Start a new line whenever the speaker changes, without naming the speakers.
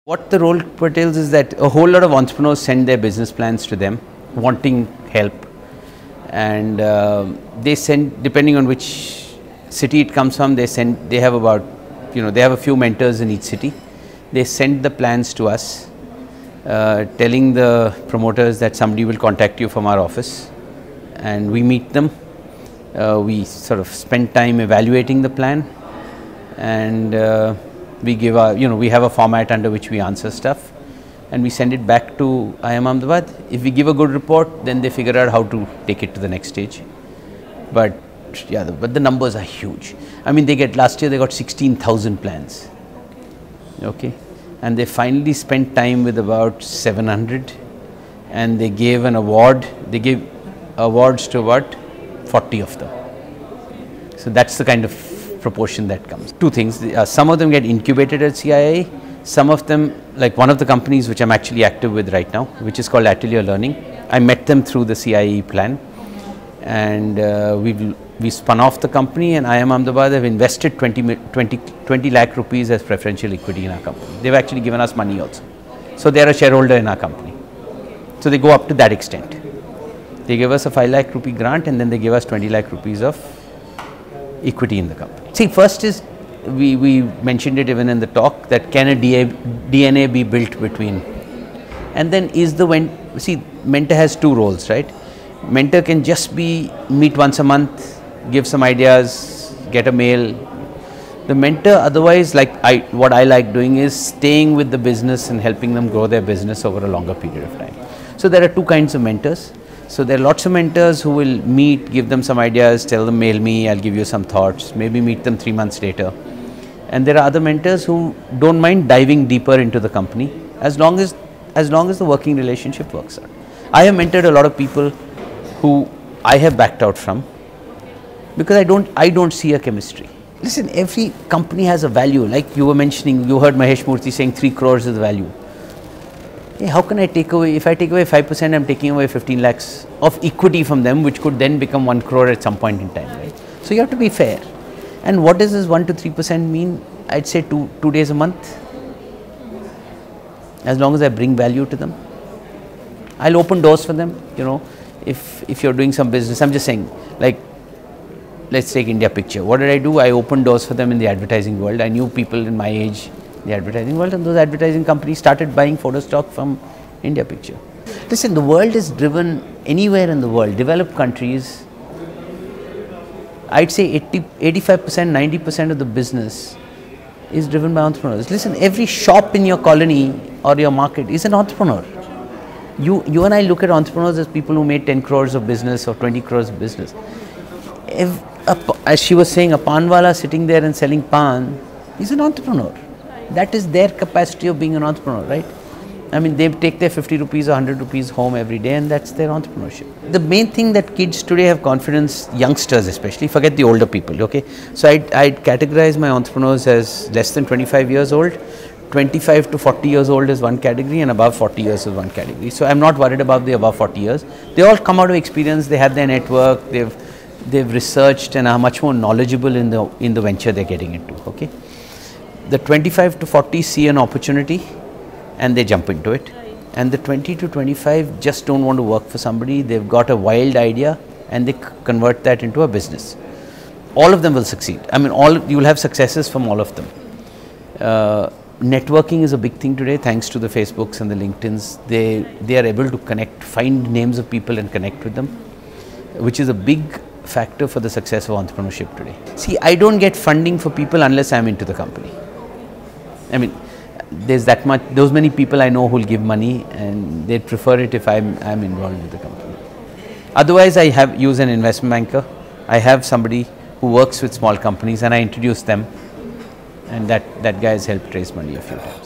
What the role portrays is that a whole lot of entrepreneurs send their business plans to them, wanting help, and they send, depending on which city it comes from, they have about, they have a few mentors in each city. They send the plans to us, telling the promoters that somebody will contact you from our office, and we meet them. We sort of spend time evaluating the plan, and we give our, we have a format under which we answer stuff, and we send it back to IIM Ahmedabad. If we give a good report, then they figure out how to take it to the next stage. But yeah, but the numbers are huge. I mean, last year they got 16,000 plans. Okay, and they finally spent time with about 700, and they gave an award. They gave awards to about 40 of them. So that's the kind of proportion that comes. Two things, some of them get incubated at CII, some of them, like one of the companies which I'm actually active with right now, which is called Atelier Learning. I met them through the CIE plan, and we spun off the company, and IIM Ahmedabad have invested 20 lakh rupees as preferential equity in our company. They've actually given us money also. So they're a shareholder in our company. So they go up to that extent. They give us a 5 lakh rupee grant, and then they give us 20 lakh rupees of equity in the company. See, first is, we mentioned it even in the talk, that can a DNA be built between, and then is the mentor has two roles, right? Mentor can just be meet once a month, give some ideas, get a mail. The mentor otherwise, what I like doing is staying with the business and helping them grow their business over a longer period of time. So there are two kinds of mentors. So there are lots of mentors who will meet, give them some ideas, tell them mail me, I'll give you some thoughts, maybe meet them 3 months later. And there are other mentors who don't mind diving deeper into the company as long as the working relationship works out. I have mentored a lot of people who I have backed out from because I don't see a chemistry. Listen, every company has a value. Like you were mentioning, you heard Mahesh Murthy saying 3 crores is the value. Hey, how can I take away, if I take away 5%, I'm taking away 15 lakhs of equity from them, which could then become 1 crore at some point in time, right? So you have to be fair. And what does this 1 to 3% mean? I'd say two days a month. As long as I bring value to them, I'll open doors for them. If you're doing some business, I'm just saying, like, let's take India Picture. What did I do? I opened doors for them in the advertising world. I knew people in my age, the advertising world, and those advertising companies started buying photo stock from India Picture. Listen, the world is driven anywhere in the world, developed countries, I'd say 85%, 90% of the business is driven by entrepreneurs. Listen, every shop in your colony or your market is an entrepreneur. You and I look at entrepreneurs as people who made 10 crores of business or 20 crores of business. As she was saying, a panwala sitting there and selling pan is an entrepreneur. That is their capacity of being an entrepreneur, right? I mean, they take their 50 rupees or 100 rupees home every day, and that's their entrepreneurship. The main thing that kids today have confidence, youngsters especially, forget the older people, okay? So I'd categorize my entrepreneurs as less than 25 years old, 25 to 40 years old is one category, and above 40 years is one category. So I'm not worried about the above 40 years. They all come out of experience, they have their network, they've researched and are much more knowledgeable in the venture they're getting into, okay? The 25 to 40 see an opportunity and they jump into it, and the 20 to 25 just don't want to work for somebody. They've got a wild idea and they convert that into a business. All of them will succeed. I mean, you will have successes from all of them. Networking is a big thing today, thanks to the Facebooks and the LinkedIns. They are able to connect, find names of people and connect with them, which is a big factor for the success of entrepreneurship today. See, I don't get funding for people unless I'm into the company. I mean, there's those many people I know who will give money, and they'd prefer it if I'm involved with the company. Otherwise, I use an investment banker. I have somebody who works with small companies, and I introduce them, and that guy has helped raise money a few times.